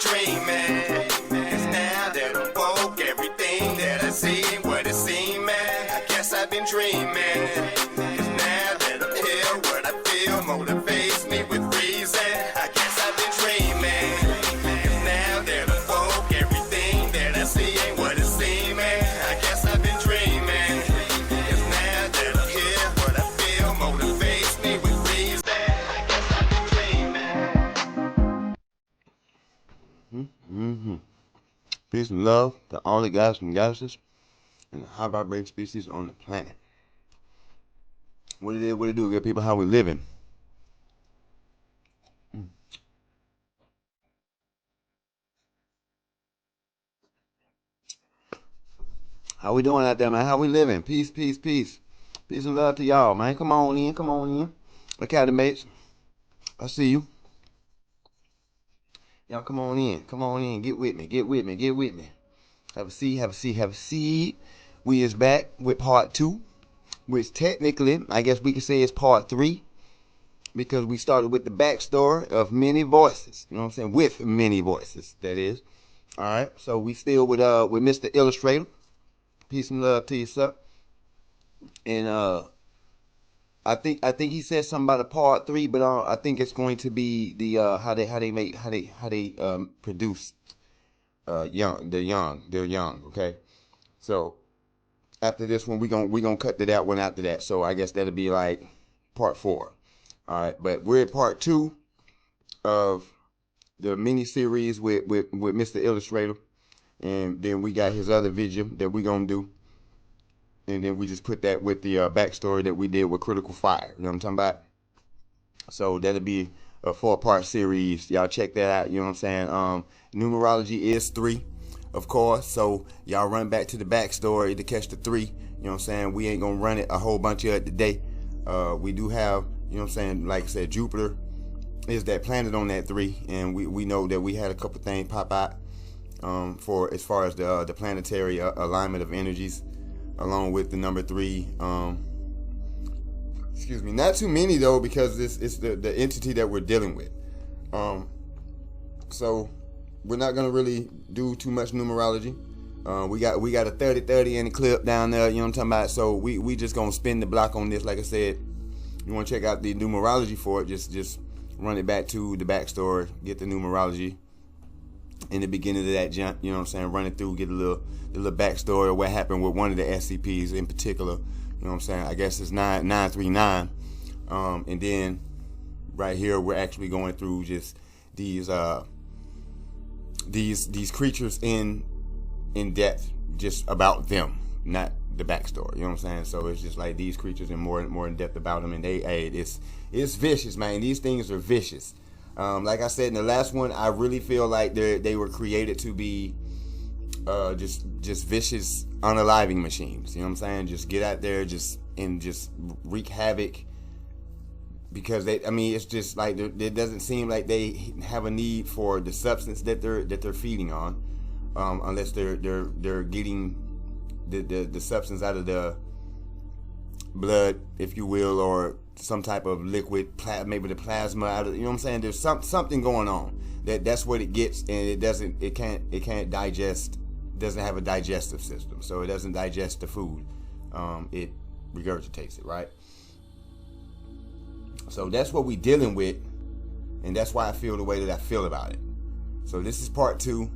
dreaming. Cause now that I'm woke, everything that I see ain't what it seems, man. I guess I've been dreaming. Cause now that I'm here, what I feel motivates me with reason. I guess I've been dreaming. Cause now that I'm woke, everything that I see ain't what it seems, man. I guess I've been dreaming. Cause now that I'm here, what I feel motivates me with reason. I guess I've been dreaming. Peace and love to all the guys and goddesses and the high vibrating species on the planet. What it is, what it do, good people, how we living. How we doing out there, man? How we living? Peace, peace, peace. Peace and love to y'all, man. Come on in, come on in. Academy mates, I see you. Y'all come on in, get with me, get with me, get with me. Have a seat, have a seat, have a seat. We is back with part 2, which technically, I guess we could say it's part 3, because we started with the backstory of many voices. You know what I'm saying? With many voices, that is. All right. So we still with Mr. Illustrator. Peace and love to you, sir. And I think he said something about a part 3, but I think it's going to be the how they produce they're young. Okay. So after this one, we gonna cut to that one after that. So I guess that'll be like part 4. All right, but we're at part 2 of the mini series with Mr. Illustrator, and then we got his other video that we gonna do, and then we just put that with the backstory that we did with Critical Fire. You know what I'm talking about? So that'll be a 4-part series. Y'all check that out. You know what I'm saying? Numerology is 3, of course. So y'all run back to the backstory to catch the 3. You know what I'm saying? We ain't gonna run it a whole bunch of it today. We do have, you know what I'm saying, like I said, Jupiter is that planet on that 3, and we know that we had a couple things pop out for as far as the planetary alignment of energies, along with the number 3. Excuse me, not too many though, because it's the entity that we're dealing with. So we're not gonna really do too much numerology. We got a 30-30 in the clip down there. You know what I'm talking about? So we just gonna spin the block on this. Like I said, you want to check out the numerology for it, just run it back to the backstory, get the numerology in the beginning of that jump. You know what I'm saying? Run it through, get the little backstory of what happened with one of the SCPs in particular. You know what I'm saying? I guess it's 939. And then right here we're actually going through just these creatures in depth, just about them, not the backstory. You know what I'm saying? So it's just like these creatures and more in depth about them, and it's vicious, man. These things are vicious. Like I said in the last one, I really feel like they were created to be just vicious unaliving machines. You know what I'm saying? Just get out there, just wreak havoc, because it's just like it doesn't seem like they have a need for the substance that they're feeding on, unless they're getting the substance out of the blood, if you will, or some type of liquid, maybe the plasma out of, you know what I'm saying? There's something going on that's what it gets, and it can't digest, doesn't have a digestive system, so it doesn't digest the food. It regurgitates it, right? So that's what we're dealing with, and that's why I feel the way that I feel about it. So this is part 2.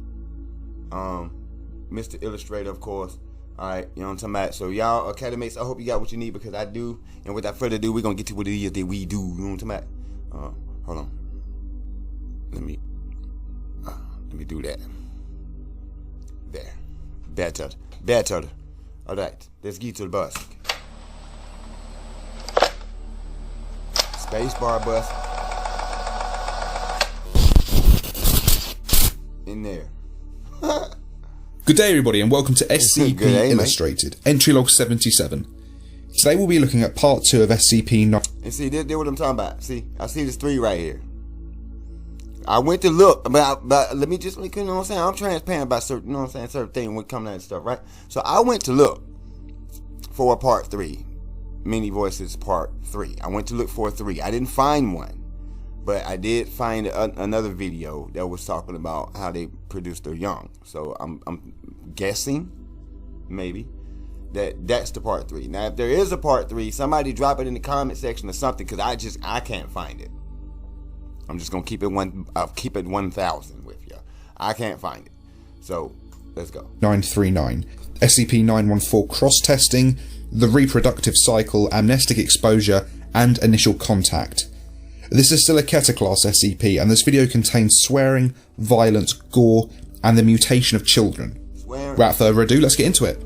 Mr. Illustrator, of course. All right, you know what I'm talking about. So y'all, Academates, I hope you got what you need, because I do. And without further ado, we're gonna get to what it is that we do. You know what I'm talking about? Hold on. Let me do that. There. Better. All right, let's get to the bus. Space bar bus. In there. Good day everybody, and welcome to SCP Illustrated, entry log 77. Today we'll be looking at part 2 of SCP-939. And see, this what I'm talking about. See, I see this 3 right here. I went to look, but let me just, you know what I'm saying? I'm transparent about certain, you know what I'm saying, certain things when coming out and stuff, right? So I went to look for part 3, Many Voices part 3. I went to look for 3. I didn't find one. But I did find another video that was talking about how they produce their young. So I'm guessing, maybe, that's the part 3. Now, if there is a part 3, somebody drop it in the comment section or something, because I can't find it. I'm just gonna keep it 1,000 with you. I can't find it. So let's go. 939, SCP-914 cross-testing, the reproductive cycle, amnestic exposure, and initial contact. This is still a Keter class SCP, and this video contains swearing, violence, gore, and the mutation of children. Swearing. Without further ado, let's get into it.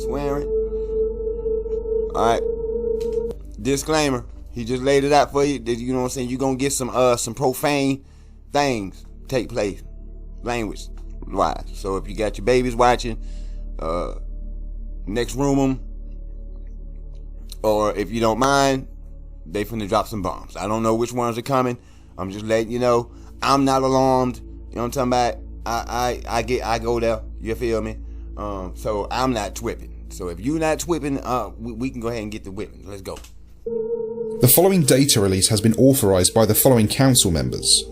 Swearing. Alright. Disclaimer. He just laid it out for you. You know what I'm saying? You're gonna get some profane things take place. Language wise. So if you got your babies watching, next room them. Or if you don't mind, they finna drop some bombs. I don't know which ones are coming. I'm just letting you know. I'm not alarmed. You know what I'm talking about? I go there. You feel me? So I'm not twipping. So if you're not twipping, we can go ahead and get the whipping. Let's go. The following data release has been authorized by the following council members.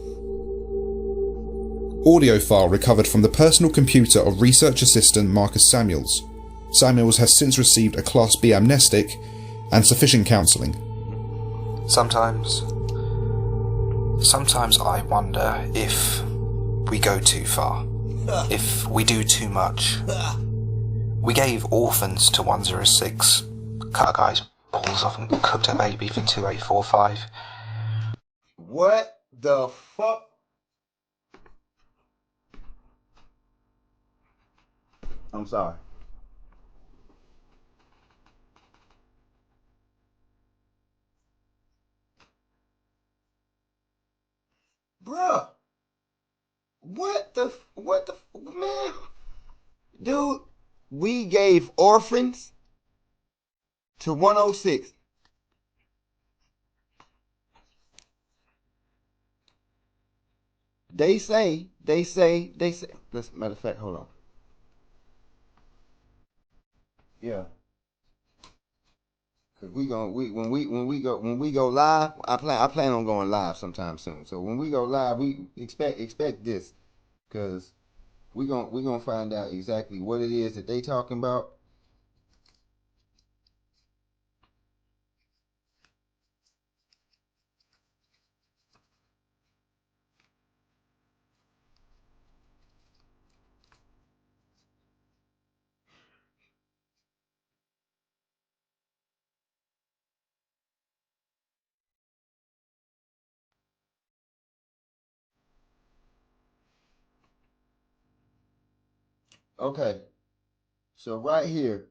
Audio file recovered from the personal computer of research assistant Marcus Samuels. Samuels has since received a Class B amnestic and sufficient counselling. Sometimes I wonder if we go too far, if we do too much. We gave orphans to 106, cut a guy's balls off and cooked a baby for 2845. What the fuck? I'm sorry. Bruh, what the man, dude? We gave orphans to 106. They say. Let's, matter of fact, hold on. Yeah. When we go live, I plan on going live sometime soon. So when we go live, we expect this, cause we gonna find out exactly what it is that they talking about. Okay, so right here,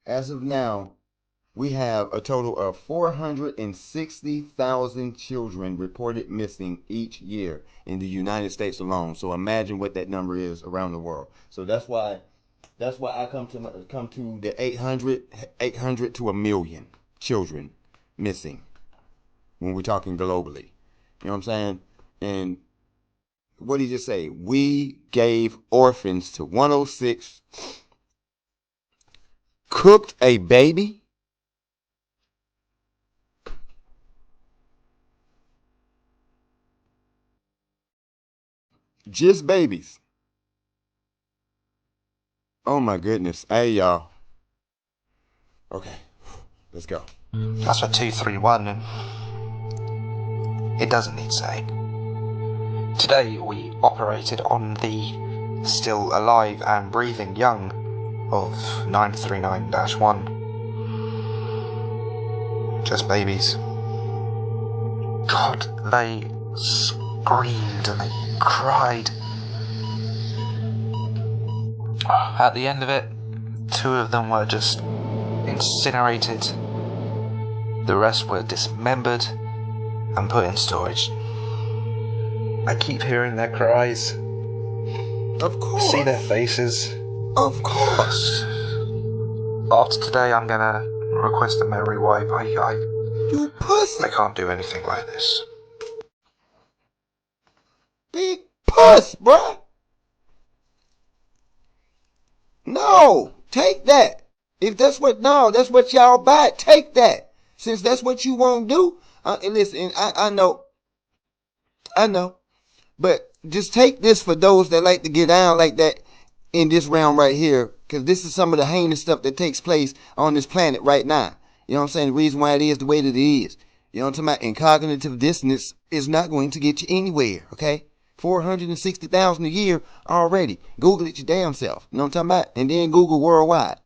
as of now, we have a total of 460,000 children reported missing each year in the United States alone. So imagine what that number is around the world. So that's why I come to the 800 to a million children missing when we're talking globally. You know what I'm saying? And what did he just say? We gave orphans to 106, cooked a baby. Just babies. Oh my goodness. Hey y'all. Okay, let's go. That's for 231, and it doesn't need saying. Today we operated on the still alive and breathing young of 939-1. Just babies. God, they screamed and they cried. At the end of it, 2 of them were just incinerated. The rest were dismembered and put in storage. I keep hearing their cries. Of course. See their faces. Of course. After today, I'm gonna request a memory wipe. You pussy. I can't do anything like this. Big puss, bruh. No, take that. If that's what y'all buy, take that. Since that's what you won't do. And listen, I know I know. But just take this for those that like to get down like that in this realm right here, because this is some of the heinous stuff that takes place on this planet right now. You know what I'm saying? The reason why it is the way that it is. You know what I'm talking about? And cognitive dissonance is not going to get you anywhere, okay? 460,000 a year already. Google it your damn self. You know what I'm talking about? And then Google worldwide.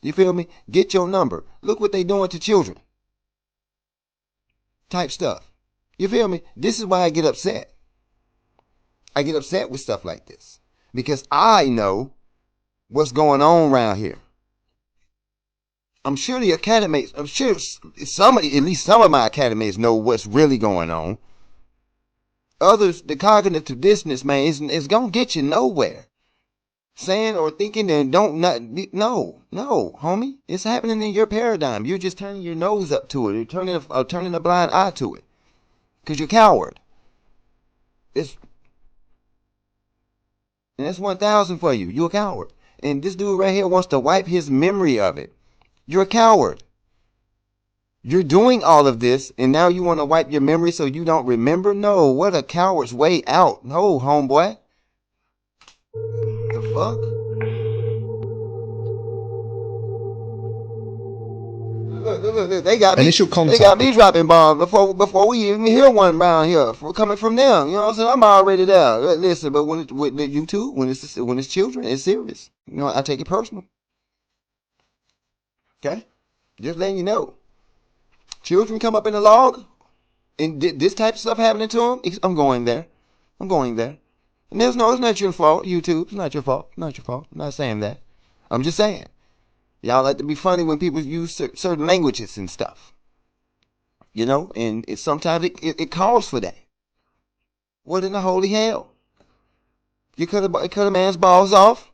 You feel me? Get your number. Look what they doing to children. Type stuff. You feel me? This is why I get upset. I get upset with stuff like this. Because I know what's going on around here. I'm sure the academics, I'm sure at least some of my academics know what's really going on. Others, the cognitive dissonance, man, is gonna get you nowhere. Saying or thinking and no, homie. It's happening in your paradigm. You're just turning your nose up to it. You're turning a blind eye to it. Because you're a coward. And that's 1,000 for you. You're a coward. And this dude right here wants to wipe his memory of it. You're a coward. You're doing all of this, and now you want to wipe your memory so you don't remember? No, what a coward's way out. No, homeboy. The fuck? Look, they got me. Initial contact. They got me dropping bombs before we even hear one around here coming from them. You know what I'm saying? I'm already there. Listen, but when it's children, it's serious. You know, I take it personal. Okay, just letting you know. Children come up in the log, and this type of stuff happening to them. I'm going there. And it's not your fault. YouTube, it's not your fault. I'm not saying that. I'm just saying. Y'all like to be funny when people use certain languages and stuff. You know, and sometimes it calls for that. What in the holy hell? You cut a man's balls off,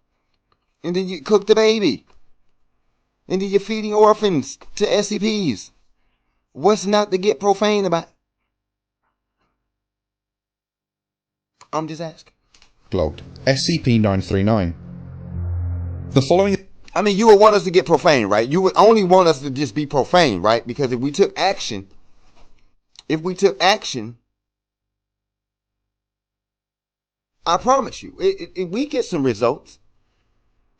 and then you cook the baby. And then you're feeding orphans to SCPs. What's not to get profane about? I'm just asking. Logged. SCP-939. The following... I mean, you would want us to get profane, right? You would only want us to just be profane, right? Because if we took action, I promise you, we get some results.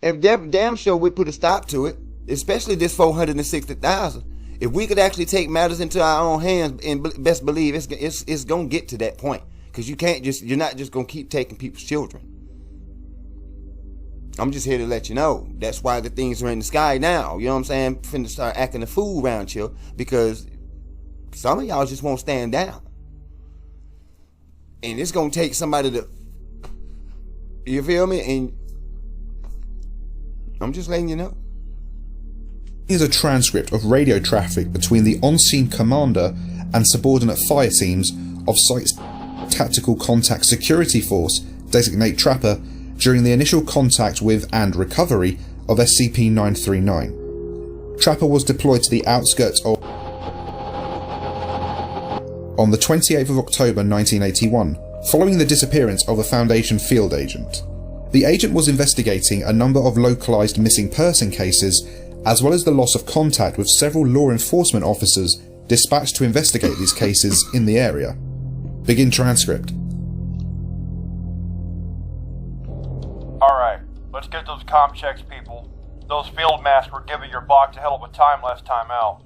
If damn sure we put a stop to it, especially this 460,000. If we could actually take matters into our own hands, and best believe it's gonna get to that point, because you're not just gonna keep taking people's children. I'm just here to let you know. That's why the things are in the sky now. You know what I'm saying? Finna start acting a fool around you, because some of y'all just won't stand down, and it's gonna take somebody to. You feel me? And I'm just letting you know. Here's a transcript of radio traffic between the on-scene commander and subordinate fire teams of Site's Tactical Contact Security Force, designate Trapper, during the initial contact with and recovery of SCP-939. Trapper was deployed to the outskirts of on the 28th of October 1981, following the disappearance of a Foundation field agent. The agent was investigating a number of localized missing person cases, as well as the loss of contact with several law enforcement officers dispatched to investigate these cases in the area. Begin transcript. Alright, let's get those comm checks, people. Those field masks were giving your box a hell of a time last time out.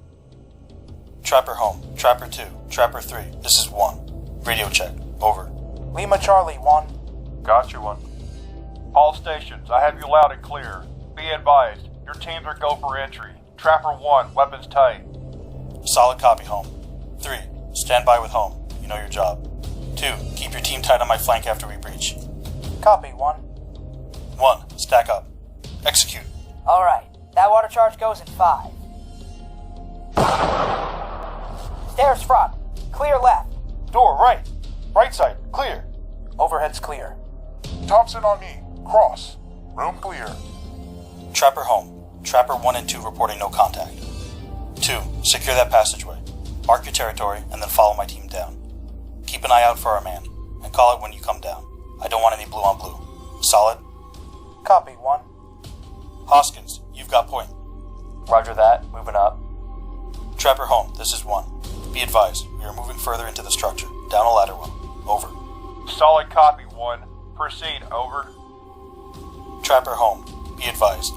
Trapper home. Trapper 2. Trapper 3. This is 1. Radio check. Over. Lima Charlie 1. Got you 1. All stations, I have you loud and clear. Be advised, your teams are go for entry. Trapper 1, weapons tight. Solid copy, home. 3. Stand by with home. You know your job. 2. Keep your team tight on my flank after we breach. Copy 1. 1. Stack up. Execute. Alright, that water charge goes in 5. Stairs front. Clear left. Door right. Right side, clear. Overhead's clear. Thompson on me. Cross. Room clear. Trapper home. Trapper 1 and 2 reporting no contact. 2. Secure that passageway. Mark your territory and then follow my team down. Keep an eye out for our man, and call it when you come down. I don't want any blue on blue. Solid? Copy 1. Hoskins, you've got point. Roger that. Moving up. Trapper home, this is 1. Be advised, we are moving further into the structure, down a ladder 1. Over. Solid copy, 1. Proceed, over. Trapper home. Be advised.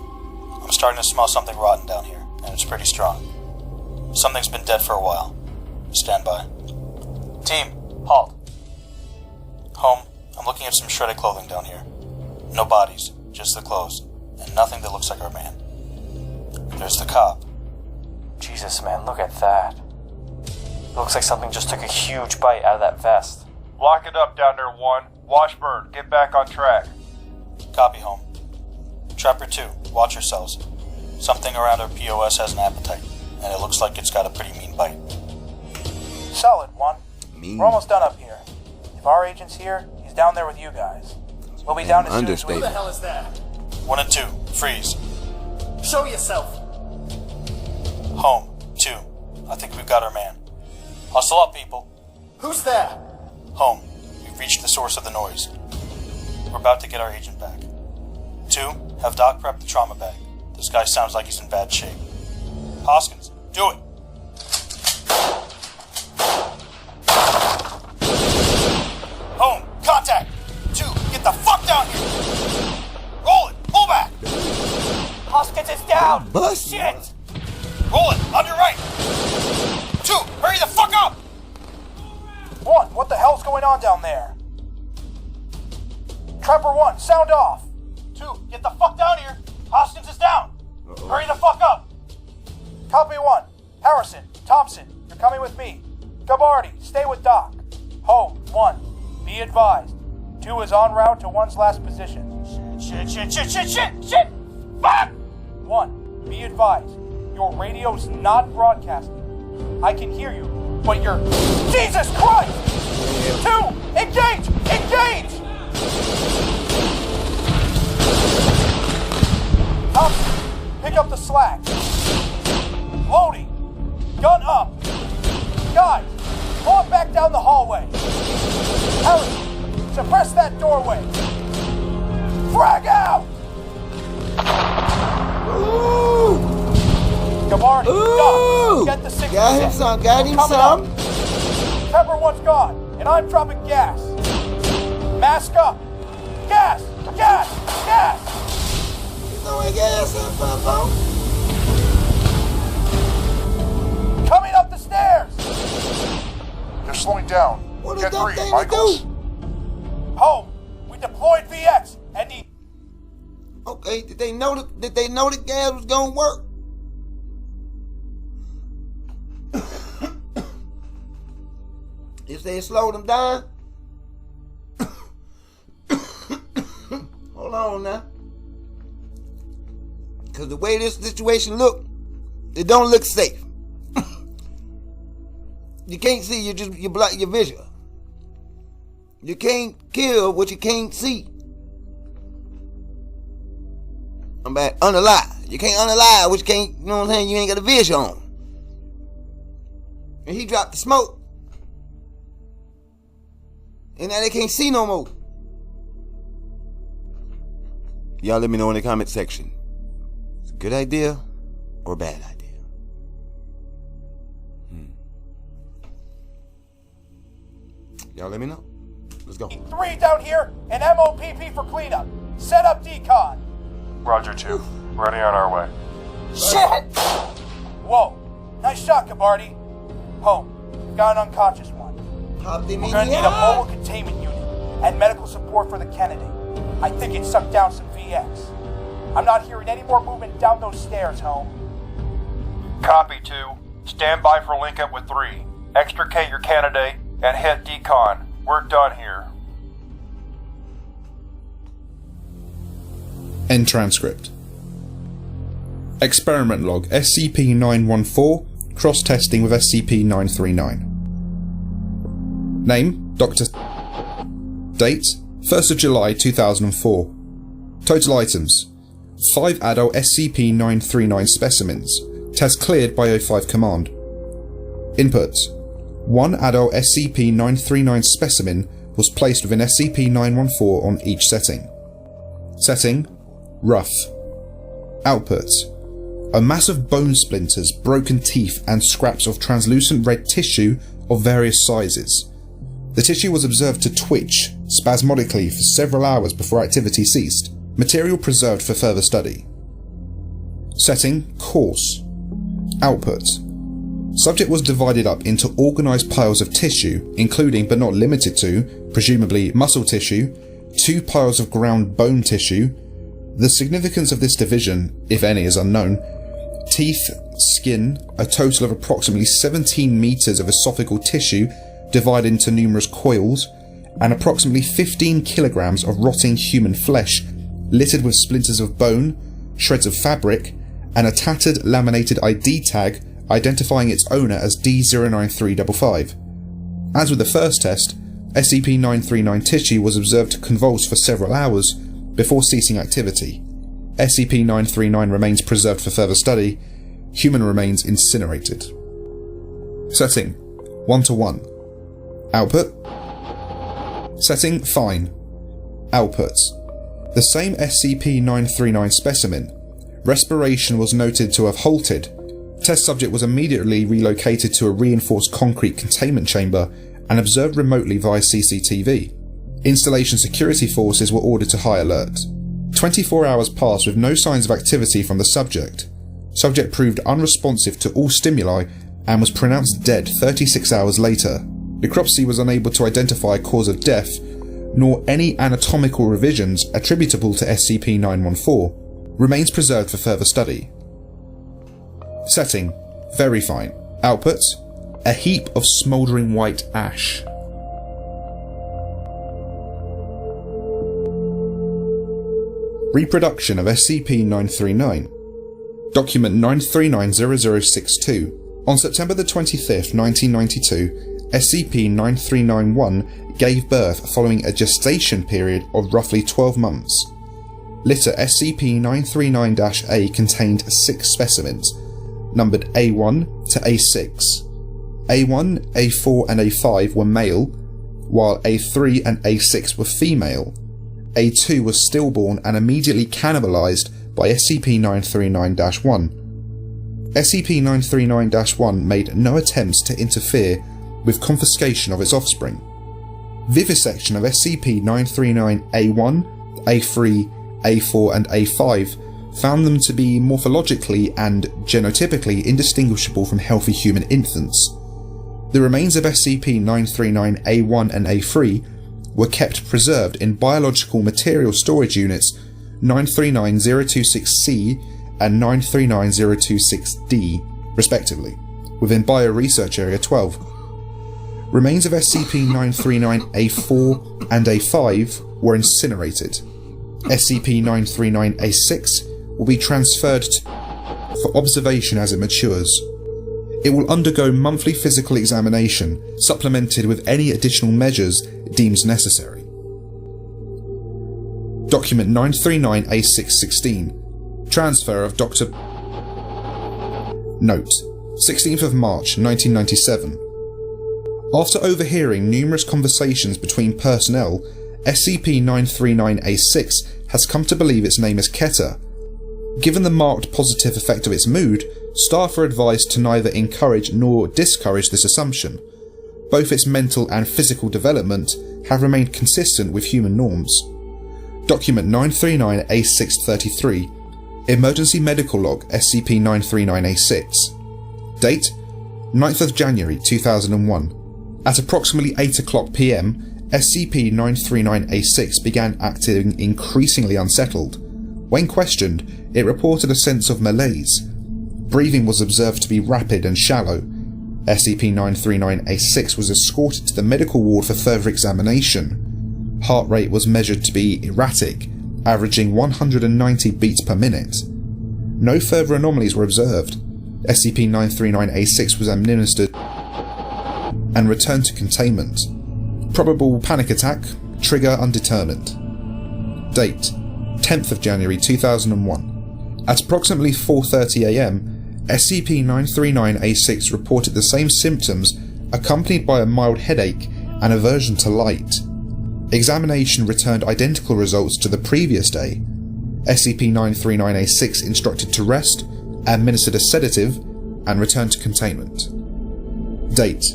I'm starting to smell something rotten down here, and it's pretty strong. Something's been dead for a while. Stand by. Team, halt. Home, I'm looking at some shredded clothing down here. No bodies, just the clothes, and nothing that looks like our man. There's the cop. Jesus, man, look at that. It looks like something just took a huge bite out of that vest. Lock it up down there, 1. Washburn, get back on track. Copy, home. Trapper 2, watch yourselves. Something around our POS has an appetite, and it looks like it's got a pretty mean bite. Solid, 1. Mean. We're almost done up here. If our agent's here, he's down there with you guys. We'll be down as soon as we... Who the hell is that? 1 and 2, freeze. Show yourself. Home, 2, I think we've got our man. Hustle up, people. Who's there? Home, we've reached the source of the noise. We're about to get our agent back. 2, have Doc prep the trauma bag. This guy sounds like he's in bad shape. Hoskins, do it! Home, contact! 2, get the fuck down here! Roll it, pull back! Hoskins is down! Bust. Shit! Roll it, on your right! 2, hurry the fuck up! 1, what the hell's going on down there? Trapper 1, sound off! 2, get the fuck down here! Hoskins is down! Hurry the fuck up! Copy 1. Harrison, Thompson, you're coming with me. Gabardi, stay with Doc. Home, 1. Be advised. 2 is en route to 1's last position. Shit! Fuck! 1. Be advised. Your radio's not broadcasting. I can hear you, but you're... Jesus Christ! 2! Engage! Engage! Thompson, pick up the slack. Loading. Gun up. Guys, pull it back down the hallway. Harrison, suppress that doorway. Frag out! Ooh! Gabardi, Ooh! Doc, get the signal. Got him some, got him some. Pepper 1's gone, and I'm dropping gas. Mask up. Gas! Gas! Gas! Throwing gas up, Papa. Coming up the stairs! They're slowing down. What is Get that 3, thing to Michaels. do? Home, we deployed VX, and the... Okay, did they know the gas was gonna work? If they slowed them down. Hold on now. Cause the way this situation look, it don't look safe. You can't see, you block your vision. You can't kill what you can't see. I'm back, unalive. You can't unalive what you can't, you know what I'm saying? You ain't got a vision on. And he dropped the smoke. And now they can't see no more. Y'all let me know in the comment section. It's a good idea or a bad idea. Y'all let me know. Let's go. 3 down here, and MOPP for cleanup. Set up decon. Roger 2. Ready on our way. Shit! Whoa. Nice shot, Gabardi. Home, we've got an unconscious one. Pop them We're in gonna the need a eye. mobile containment unit and medical support for the Kennedy. I think it sucked down some VX. I'm not hearing any more movement down those stairs, Home. Copy 2. Stand by for link up with 3. Extricate your candidate and hit decon. We're done here. End transcript. Experiment log SCP-914, cross-testing with SCP-939. Name, Dr. Date, 1st of July 2004. Total items, 5 adult SCP-939 specimens. Test cleared by O5 command. Inputs, 1 adult SCP-939 specimen was placed within SCP-914 on each setting. Setting, rough. Output, a mass of bone splinters, broken teeth and scraps of translucent red tissue of various sizes. The tissue was observed to twitch spasmodically for several hours before activity ceased. Material preserved for further study. Setting: coarse. Output: subject was divided up into organised piles of tissue, including but not limited to, presumably muscle tissue, 2 piles of ground bone tissue. The significance of this division, if any, is unknown. Teeth, skin, a total of approximately 17 metres of esophageal tissue divided into numerous coils, and approximately 15 kilograms of rotting human flesh, littered with splinters of bone, shreds of fabric, and a tattered laminated ID tag identifying its owner as D09355. As with the first test, SCP-939 tissue was observed to convulse for several hours before ceasing activity. SCP-939 remains preserved for further study. Human remains incinerated. Setting: 1-to-1. Output: setting: fine. Output: the same SCP-939 specimen. Respiration was noted to have halted. Test subject was immediately relocated to a reinforced concrete containment chamber and observed remotely via CCTV. Installation security forces were ordered to high alert. 24 hours passed with no signs of activity from the subject. Subject proved unresponsive to all stimuli and was pronounced dead 36 hours later. Necropsy was unable to identify a cause of death, nor any anatomical revisions attributable to SCP-914. Remains preserved for further study. Setting: very fine. Output: a heap of smouldering white ash. Reproduction of SCP-939. Document 939-0062. On September the 25th, 1992, SCP-9391 gave birth following a gestation period of roughly 12 months. Litter SCP-939-A contained 6 specimens, numbered A1 to A6. A1, A4 and A5 were male, while A3 and A6 were female. A2 was stillborn and immediately cannibalized by SCP-939-1. SCP-939-1 made no attempts to interfere with confiscation of its offspring. Vivisection of SCP-939-A1, A3, A4 and A5 found them to be morphologically and genotypically indistinguishable from healthy human infants. The remains of SCP-939-A1 and A3 were kept preserved in biological material storage units 939-026-C and 939-026-D, respectively, within Bioresearch Area 12. Remains of SCP-939-A4 and A5 were incinerated. SCP-939-A6 will be transferred for observation as it matures. It will undergo monthly physical examination, supplemented with any additional measures deemed necessary. Document 939-A616. Transfer of Dr. Note: 16th of March 1997. After overhearing numerous conversations between personnel, SCP-939-A6 has come to believe its name is Keter. Given the marked positive effect of its mood, staff are advised to neither encourage nor discourage this assumption. Both its mental and physical development have remained consistent with human norms. Document 939-A633. Emergency Medical Log SCP-939-A6. Date: 9th of January 2001. At approximately 8 o'clock PM, SCP-939-A6 began acting increasingly unsettled. When questioned, it reported a sense of malaise. Breathing was observed to be rapid and shallow. SCP-939-A6 was escorted to the medical ward for further examination. Heart rate was measured to be erratic, averaging 190 beats per minute. No further anomalies were observed. SCP-939-A6 was administered and returned to containment. Probable panic attack, trigger undetermined. Date: 10th of January 2001. At approximately 4:30 AM, SCP-939-A6 reported the same symptoms accompanied by a mild headache and aversion to light. Examination returned identical results to the previous day. SCP-939-A6 instructed to rest, administered a sedative, and returned to containment. Date: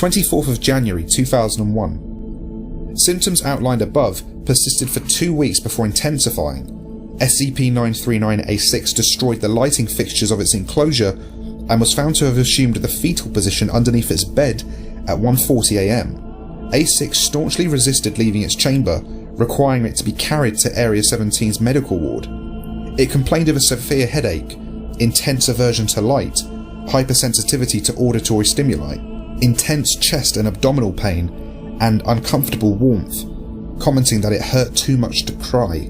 24th of January 2001. Symptoms outlined above persisted for 2 weeks before intensifying. SCP-939-A6 destroyed the lighting fixtures of its enclosure and was found to have assumed the fetal position underneath its bed at 1:40 AM. A6 staunchly resisted leaving its chamber, requiring it to be carried to Area 17's medical ward. It complained of a severe headache, intense aversion to light, hypersensitivity to auditory stimuli, intense chest and abdominal pain, and uncomfortable warmth, commenting that it hurt too much to cry.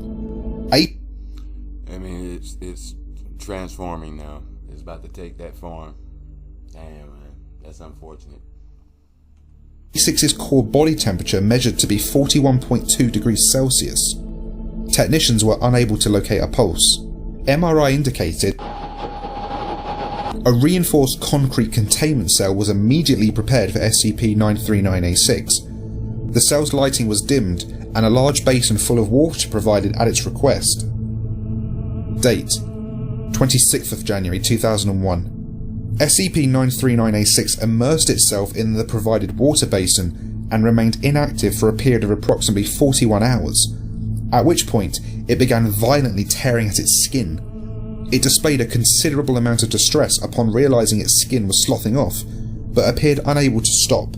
I mean, it's transforming now. It's about to take that form. Damn, man. That's unfortunate. A6's core body temperature measured to be 41.2 degrees Celsius. Technicians were unable to locate a pulse. MRI indicated a reinforced concrete containment cell was immediately prepared for SCP-939-A6. The cell's lighting was dimmed and a large basin full of water provided at its request. Date: 26th of January 2001. SCP-939-A6 immersed itself in the provided water basin and remained inactive for a period of approximately 41 hours, at which point it began violently tearing at its skin. It displayed a considerable amount of distress upon realizing its skin was sloughing off, but appeared unable to stop.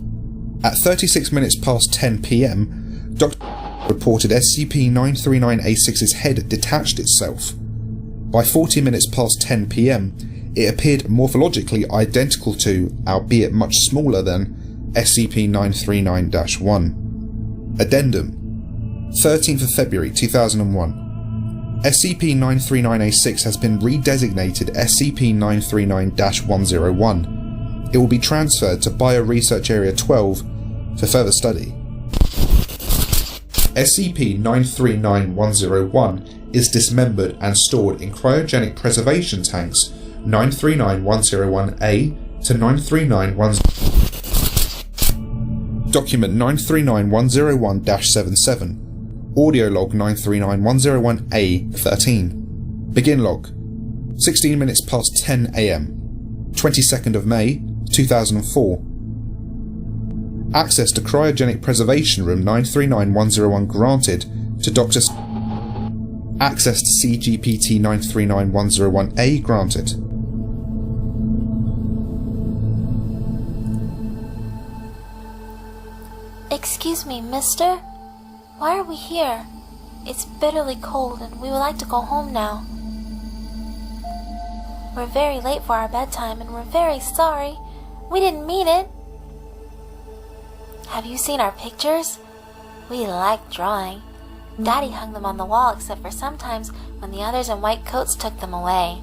At 36 minutes past 10 PM, Dr. reported SCP-939-A6's head detached itself. By 40 minutes past 10 PM, it appeared morphologically identical to, albeit much smaller than, SCP-939-1. Addendum: 13th of February 2001. SCP-939-A6 has been redesignated SCP-939-101. It will be transferred to Bioresearch Area 12 for further study. SCP-939-101 is dismembered and stored in cryogenic preservation tanks 939-101-A to 939-1. Document 939-101-77. Audio log 939-101-A 13. Begin log: 16 minutes past 10 AM. 22nd of May 2004. Access to Cryogenic Preservation Room 939-101 granted to Dr. Access to CGPT 939-101-A granted. Excuse me, mister? Why are we here? It's bitterly cold and we would like to go home now. We're very late for our bedtime and we're very sorry. We didn't mean it. Have you seen our pictures? We like drawing. Daddy hung them on the wall except for sometimes when the others in white coats took them away.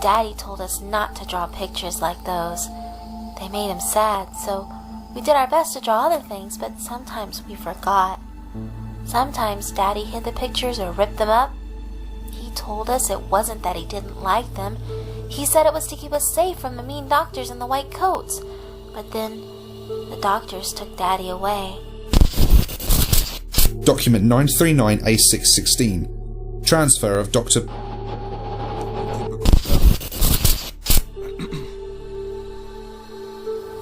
Daddy told us not to draw pictures like those. They made him sad, so we did our best to draw other things, but sometimes we forgot. Sometimes Daddy hid the pictures or ripped them up. He told us it wasn't that he didn't like them. He said it was to keep us safe from the mean doctors in the white coats. But then the doctors took Daddy away. Document 939-A616. Transfer of Dr.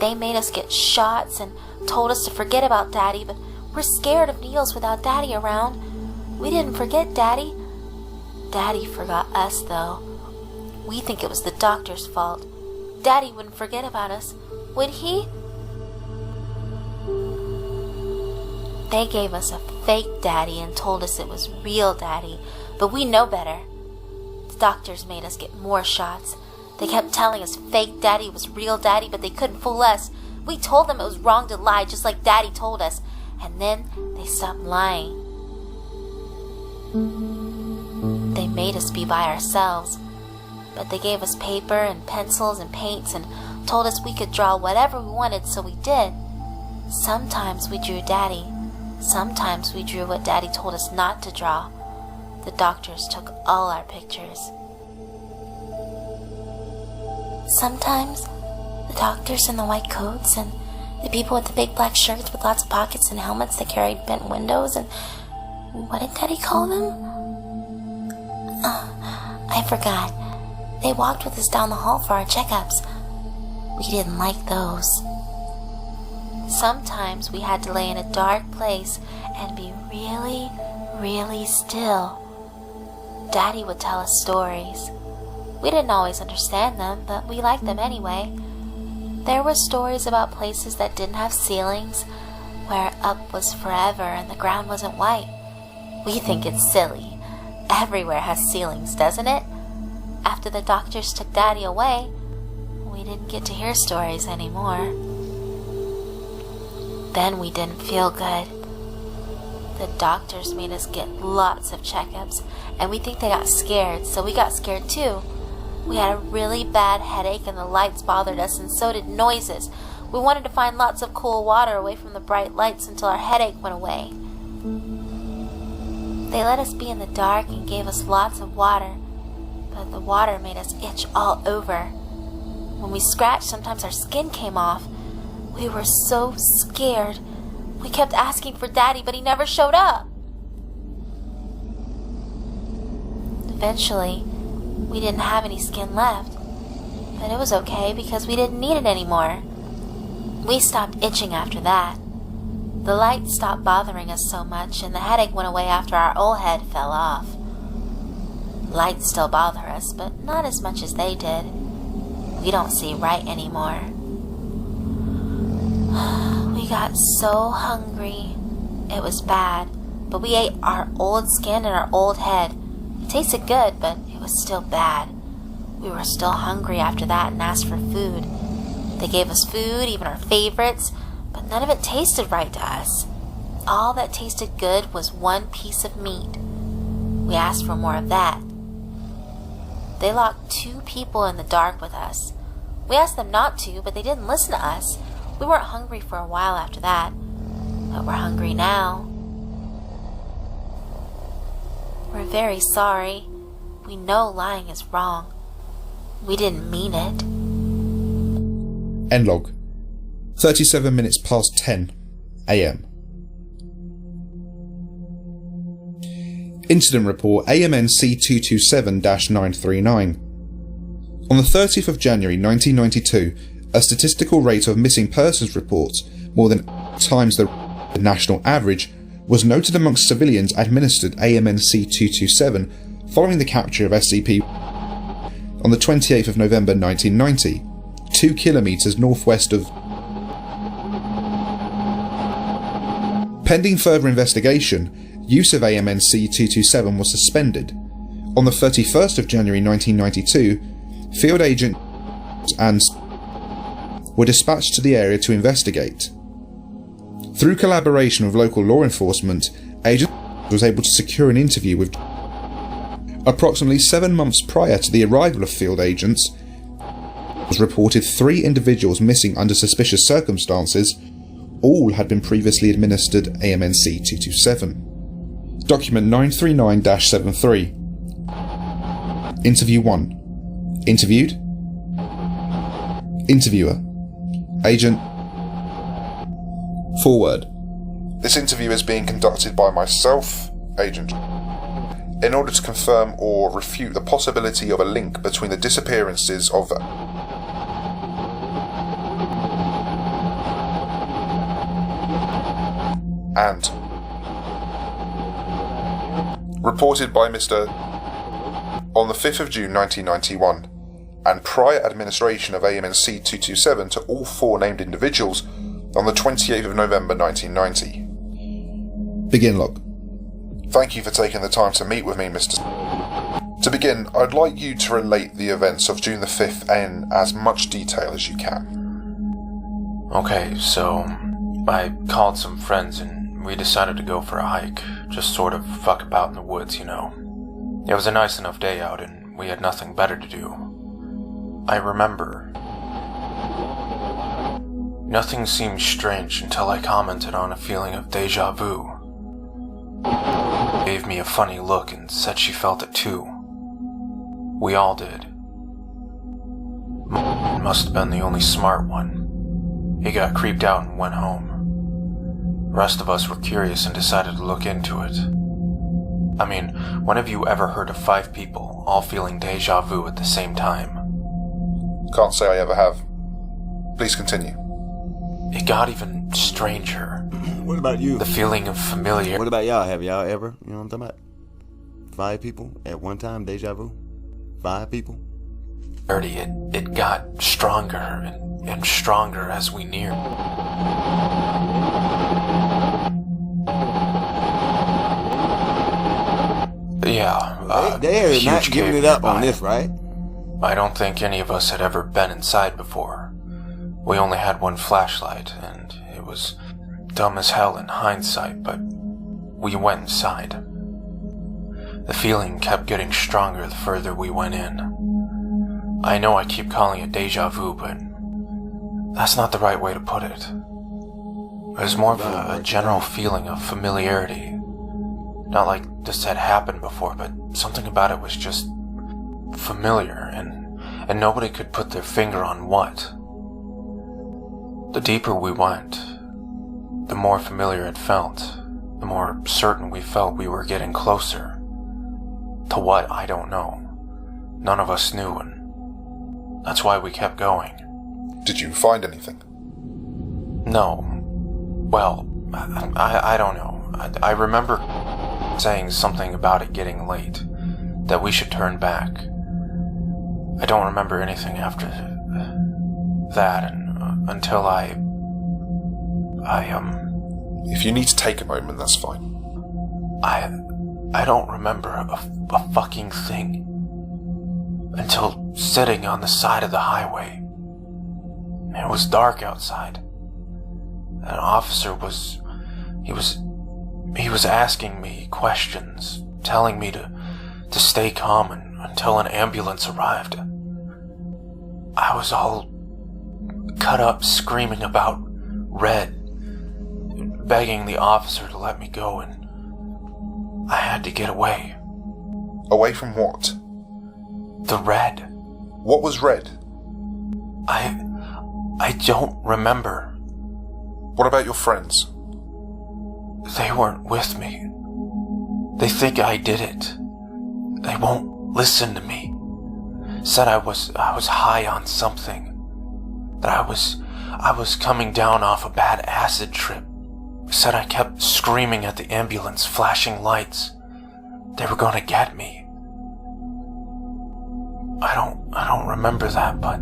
They made us get shots and told us to forget about Daddy, but we're scared of needles without Daddy around. We didn't forget Daddy. Daddy forgot us, though. We think it was the doctor's fault. Daddy wouldn't forget about us, would he? They gave us a fake Daddy and told us it was real Daddy, but we know better. The doctors made us get more shots. They kept telling us fake Daddy was real Daddy, but they couldn't fool us. We told them it was wrong to lie, just like Daddy told us, and then they stopped lying. They made us be by ourselves, but they gave us paper and pencils and paints and told us we could draw whatever we wanted, so we did. Sometimes we drew Daddy. Sometimes we drew what Daddy told us not to draw. The doctors took all our pictures. Sometimes the doctors in the white coats and the people with the big black shirts with lots of pockets and helmets that carried bent windows and... what did Daddy call them? I forgot. They walked with us down the hall for our checkups. We didn't like those. Sometimes we had to lay in a dark place and be really, really still. Daddy would tell us stories. We didn't always understand them, but we liked them anyway. There were stories about places that didn't have ceilings, where up was forever and the ground wasn't white. We think it's silly. Everywhere has ceilings, doesn't it? After the doctors took Daddy away, we didn't get to hear stories anymore. Then we didn't feel good. The doctors made us get lots of checkups, and we think they got scared, so we got scared too. We had a really bad headache and the lights bothered us, and so did noises. We wanted to find lots of cool water away from the bright lights until our headache went away. They let us be in the dark and gave us lots of water, but the water made us itch all over. When we scratched, sometimes our skin came off. We were so scared. We kept asking for Daddy, but he never showed up. Eventually, we didn't have any skin left, but it was okay because we didn't need it anymore. We stopped itching after that. The light stopped bothering us so much, and the headache went away after our old head fell off. Lights still bother us, but not as much as they did. We don't see right anymore. We got so hungry. It was bad, but we ate our old skin and our old head. It tasted good, but it was still bad. We were still hungry after that and asked for food. They gave us food, even our favorites, but none of it tasted right to us. All that tasted good was one piece of meat. We asked for more of that. They locked 2 people in the dark with us. We asked them not to, but they didn't listen to us. We weren't hungry for a while after that, but we're hungry now. We're very sorry. We know lying is wrong. We didn't mean it. End log. 37 minutes past 10 AM. Incident report AMN C227-939. On the 30th of January 1992, a statistical rate of missing persons reports, more than 8 times the national average, was noted amongst civilians administered AMN C227 following the capture of SCP on the 28th of November 1990, 2 kilometers northwest of. Pending further investigation, use of AMN C227 was suspended. On the 31st of January 1992, field agent and were dispatched to the area to investigate. Through collaboration with local law enforcement, agent was able to secure an interview with. Approximately 7 months prior to the arrival of field agents, it was reported 3 individuals missing under suspicious circumstances. All had been previously administered AMN C227. Document 939-73. Interview 1. Interviewed. Interviewer. Agent. Forward. This interview is being conducted by myself, Agent, in order to confirm or refute the possibility of a link between the disappearances of and reported by Mr. on the 5th of June 1991 and prior administration of AMN C227 to all 4 named individuals on the 28th of November 1990. Begin log. Thank you for taking the time to meet with me, Mr. To begin, I'd like you to relate the events of June the 5th in as much detail as you can. Okay, so I called some friends and we decided to go for a hike, just sort of fuck about in the woods, you know. It was a nice enough day out and we had nothing better to do. I remember. Nothing seemed strange until I commented on a feeling of deja vu. She gave me a funny look and said she felt it too. We all did. Must have been the only smart one. He got creeped out and went home. The rest of us were curious and decided to look into it. I mean, when have you ever heard of 5 people all feeling deja vu at the same time? Can't say I ever have. Please continue. it got even stranger. What about you? The feeling of familiar. What about y'all? Have y'all ever, you know what I'm talking about? 5 people at one time, deja vu? 5 people? It got stronger and stronger as we neared. Yeah, they're not huge giving cave it up nearby. on this, right? I don't think any of us had ever been inside before. We only had one flashlight, and it was dumb as hell in hindsight, but we went inside. The feeling kept getting stronger the further we went in. I know I keep calling it deja vu, but that's not the right way to put it. It was more of a general feeling of familiarity. Not like this had happened before, but something about it was just familiar, and nobody could put their finger on what. The deeper we went, the more familiar it felt, the more certain we felt we were getting closer. To what, I don't know. None of us knew, and that's why we kept going. Did you find anything? No. Well, I don't know. I remember saying something about it getting late, that we should turn back. I don't remember anything after that, and until If you need to take a moment, that's fine. I don't remember a fucking thing until sitting on the side of the highway. It was dark outside. An officer was asking me questions, telling me to stay calm until an ambulance arrived. I was all cut up screaming about Red, begging the officer to let me go, and I had to get away. Away from what? The Red. What was Red? I don't remember. What about your friends? They weren't with me. They think I did it. They won't listen to me. Said I was high on something. That I was coming down off a bad acid trip. Said I kept screaming at the ambulance, flashing lights. They were gonna get me. I don't remember that, but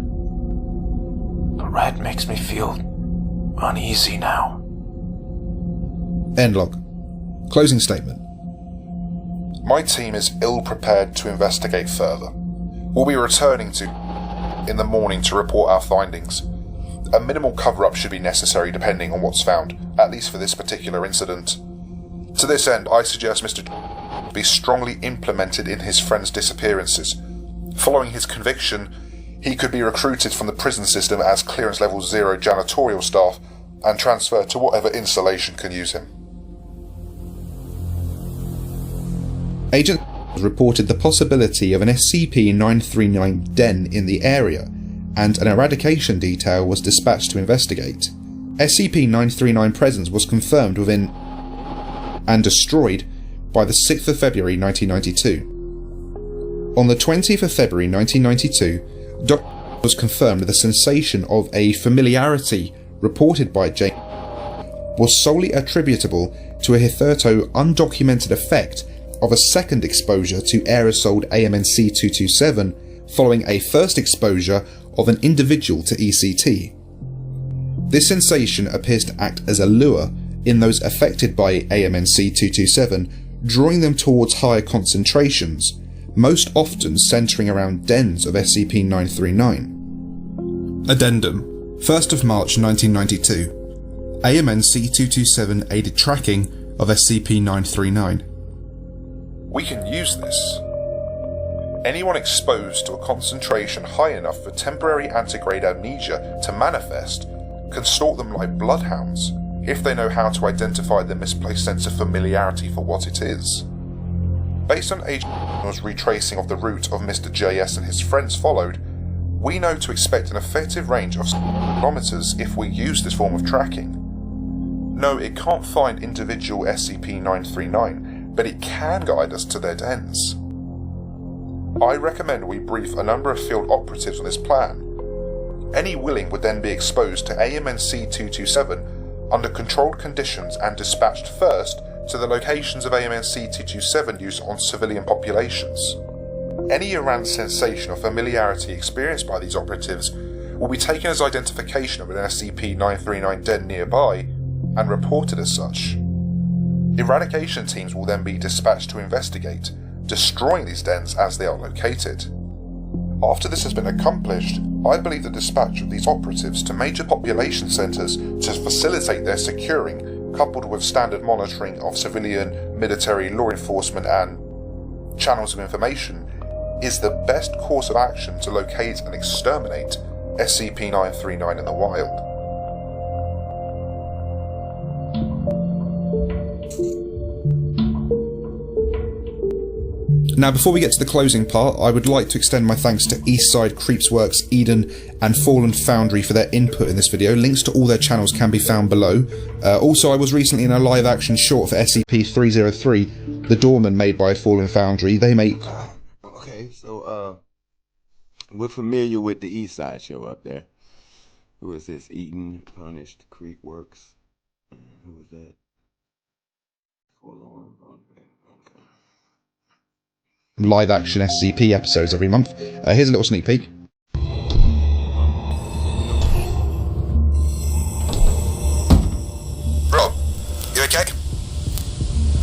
the Red makes me feel uneasy now. End log. Closing statement. My team is ill-prepared to investigate further. We'll be returning in the morning to report our findings. A minimal cover-up should be necessary depending on what's found, at least for this particular incident. To this end, I suggest Mr. be strongly implemented in his friend's disappearances. Following his conviction, he could be recruited from the prison system as Clearance Level 0 janitorial staff and transferred to whatever installation can use him. Agent reported the possibility of an SCP-939 den in the area, and an eradication detail was dispatched to investigate. SCP-939 presence was confirmed within and destroyed by the 6th of February 1992. On the 20th of February 1992, was confirmed that the sensation of a familiarity reported by Jane was solely attributable to a hitherto undocumented effect of a second exposure to aerosoled AMNC-227 following a first exposure of an individual to ECT. This sensation appears to act as a lure in those affected by AMNC-227, drawing them towards higher concentrations, most often centering around dens of SCP-939. Addendum. 1st of March 1992. AMNC-227 aided tracking of SCP-939. We can use this. Anyone exposed to a concentration high enough for temporary antegrade amnesia to manifest can stalk them like bloodhounds if they know how to identify the misplaced sense of familiarity for what it is. Based on Agent's retracing of the route of Mr. JS and his friends followed, we know to expect an effective range of kilometers if we use this form of tracking. No, it can't find individual SCP-939, but it can guide us to their dens. I recommend we brief a number of field operatives on this plan. Any willing would then be exposed to AMNC-227 under controlled conditions and dispatched first to the locations of AMNC-227 use on civilian populations. Any errant sensation or familiarity experienced by these operatives will be taken as identification of an SCP-939 den nearby and reported as such. Eradication teams will then be dispatched to investigate, destroying these dens as they are located. After this has been accomplished, I believe the dispatch of these operatives to major population centres to facilitate their securing, coupled with standard monitoring of civilian, military, law enforcement and channels of information, is the best course of action to locate and exterminate SCP-939 in the wild. Now, before we get to the closing part, I would like to extend my thanks to Eastside Creepsworks, Eden and Fallen Foundry for their input in this video. Links to all their channels can be found below. Also, I was recently in a live action short for SCP-303, The Doorman, made by Fallen Foundry. They make... Okay, so, we're familiar with the Eastside show up there. Who is this? Eden, Punished, Creepworks. Who is that? Hold on. live action SCP episodes every month. Here's a little sneak peek. Rob, you okay?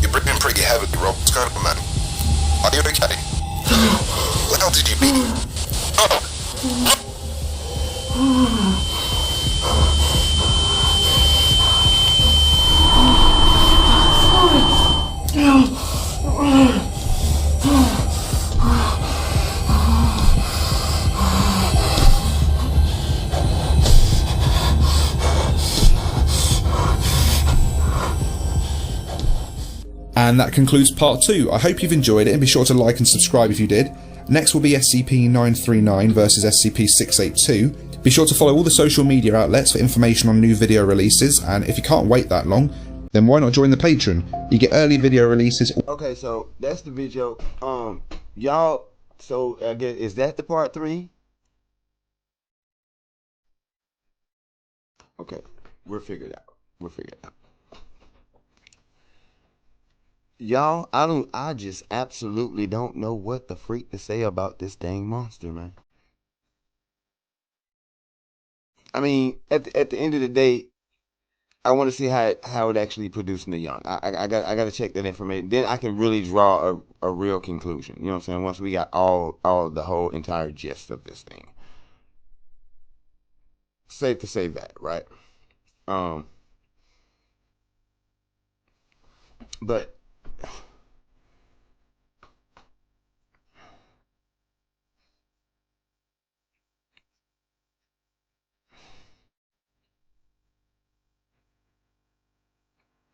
You're breathing pretty heavily, Rob. What's going on, man? Are you okay? What the hell did you mean? And that concludes part 2. I hope you've enjoyed it and be sure to like and subscribe if you did. Next will be SCP-939 versus SCP-682. Be sure to follow all the social media outlets for information on new video releases, and if you can't wait that long, then why not join the Patreon? You get early video releases. Okay, so that's the video. Y'all, so I guess, is that the part 3? Okay, we'll figure it out. Y'all, I just absolutely don't know what the freak to say about this dang monster, man. I mean, at the end of the day, I want to see how it actually producing the young. I got to check that information. Then I can really draw a real conclusion. You know what I'm saying? Once we got all the whole entire gist of this thing. Safe to say that, right? But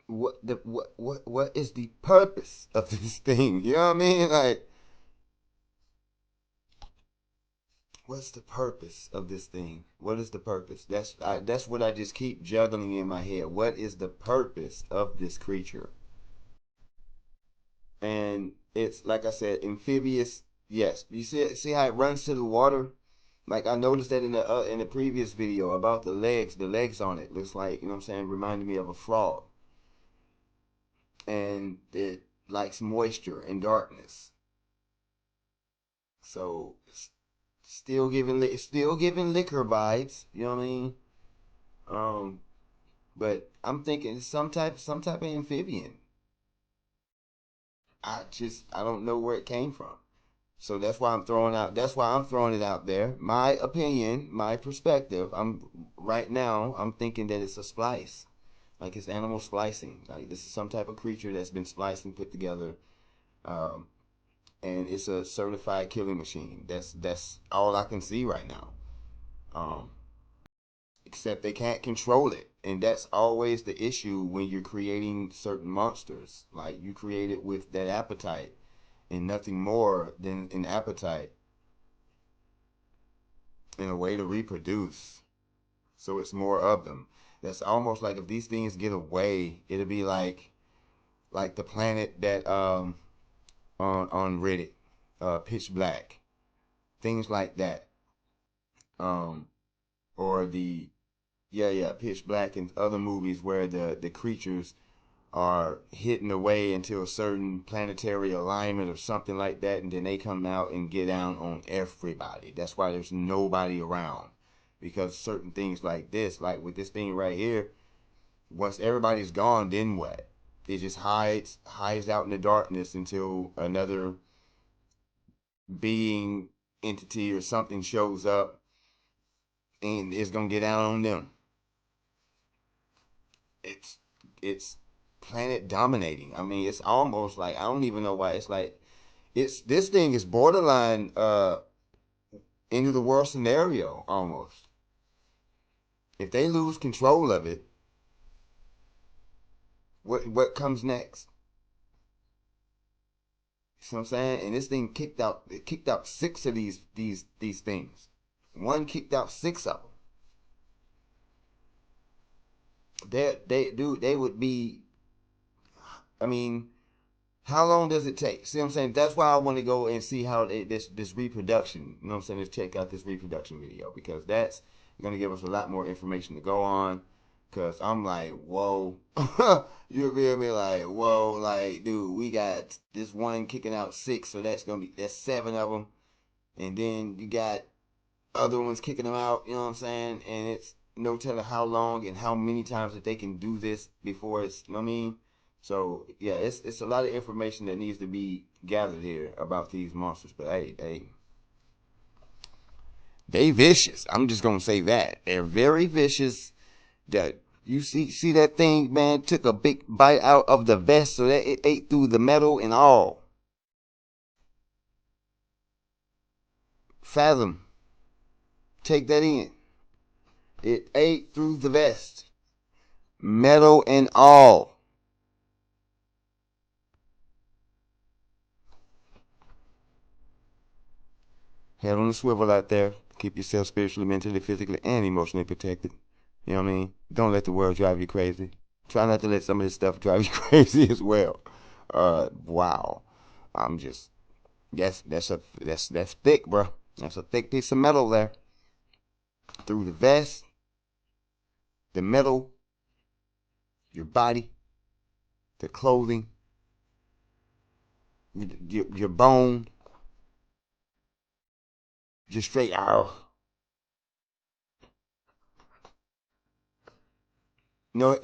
what is the purpose of this thing? You know what I mean? Like, what's the purpose of this thing? What is the purpose? That's what I just keep juggling in my head. What is the purpose of this creature? And it's like I said, amphibious. Yes, you see how it runs to the water. Like I noticed that in the previous video about the legs on it looks like, you know what I'm saying, reminded me of a frog. And it likes moisture and darkness. So still giving liquor vibes, you know what I mean? But I'm thinking some type of amphibian. I don't know where it came from. So that's why I'm throwing it out there. My opinion, my perspective. Right now I'm thinking that it's a splice. Like it's animal splicing. Like this is some type of creature that's been spliced and put together. And it's a certified killing machine. That's all I can see right now. Except they can't control it. And that's always the issue when you're creating certain monsters. Like you create it with that appetite and nothing more than an appetite and a way to reproduce. So it's more of them. That's almost like if these things get away, it'll be like the planet that on Reddit, Pitch Black, things like that. or the Pitch Black and other movies where the creatures are hidden away into a certain planetary alignment or something like that, and then they come out and get down on everybody. That's why there's nobody around, because certain things like this, like with this thing right here, once everybody's gone, then what? It just hides out in the darkness until another being, entity, or something shows up and it's gonna get out on them. It's planet dominating. I mean, it's almost like, I don't even know why. It's like, this thing is borderline end of the world scenario almost. If they lose control of it, what comes next? You know what I'm saying? And this thing kicked out 6 of these things. One kicked out 6 of them. They would be, I mean, how long does it take? See what I'm saying? That's why I want to go and see how this reproduction, you know what I'm saying? Let's check out this reproduction video, because that's going to give us a lot more information to go on. Because I'm like, whoa. You feel me? Like, whoa. Like, dude, we got this one kicking out 6, so that's 7 of them. And then you got other ones kicking them out, you know what I'm saying? And it's no telling how long and how many times that they can do this before it's, you know what I mean? So, yeah, it's a lot of information that needs to be gathered here about these monsters. But, hey, they vicious. I'm just going to say that. They're very vicious. That you see that thing, man, took a big bite out of the vest so that it ate through the metal and all. Fathom. Take that in. It ate through the vest. Metal and all. Head on the swivel out there. Keep yourself spiritually, mentally, physically, and emotionally protected. You know what I mean? Don't let the world drive you crazy. Try not to let some of this stuff drive you crazy as well. Wow. I'm just, that's thick, bro. That's a thick piece of metal there. Through the vest, the metal, your body, the clothing, your bone, just straight out. No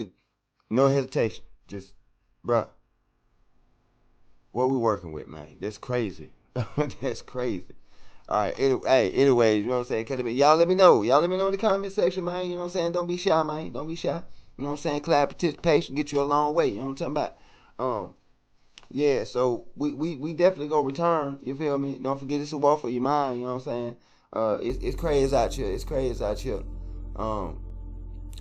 hesitation. Just, bruh, what we working with, man? That's crazy. That's crazy. All right. Anyways, you know what I'm saying? Y'all let me know. Y'all let me know in the comment section, man. You know what I'm saying? Don't be shy, man. Don't be shy. You know what I'm saying? Collab participation get you a long way. You know what I'm talking about? Yeah. So we definitely gonna return. You feel me? Don't forget it's a war for your mind. You know what I'm saying? It's crazy out here. It's crazy out here.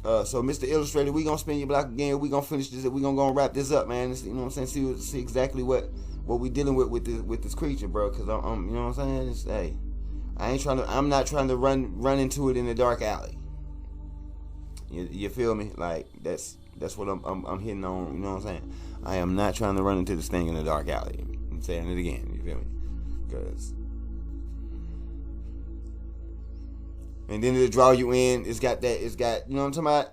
So Mr. Illustrator, we gonna spin your block again. We gonna finish this. We gonna go and wrap this up, man. You know what I'm saying? See exactly what we dealing with this creature, bro. Cause you know what I'm saying? I'm not trying to run into it in the dark alley. You feel me? Like that's what I'm hitting on. You know what I'm saying? I am not trying to run into this thing in the dark alley. I'm saying it again. You feel me? Cause. And then it'll draw you in. It's got, you know what I'm talking about?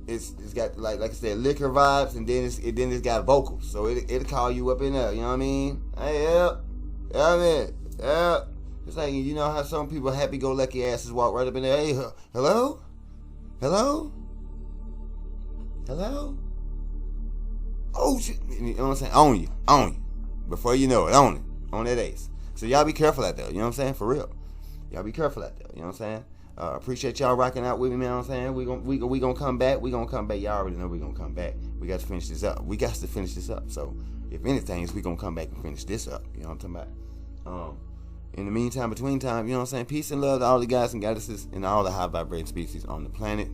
It's got like I said, liquor vibes, and then it's got vocals. So it'll call you up in there. You know what I mean? Hey, yeah. It's like, you know how some people happy-go-lucky asses walk right up in there. Hey, hello? Oh shit! You know what I'm saying? On you. Before you know it, on that ace. So y'all be careful out there. You know what I'm saying? For real. Y'all be careful out there. You know what I'm saying? Appreciate y'all rocking out with me, man. You know what I'm saying? We gonna come back. We gonna come back. Y'all already know we gonna come back. We got to finish this up. So if anything, we gonna come back and finish this up. You know what I'm talking about? In the meantime, between time, you know what I'm saying? Peace and love to all the guys and goddesses and all the high vibrating species on the planet.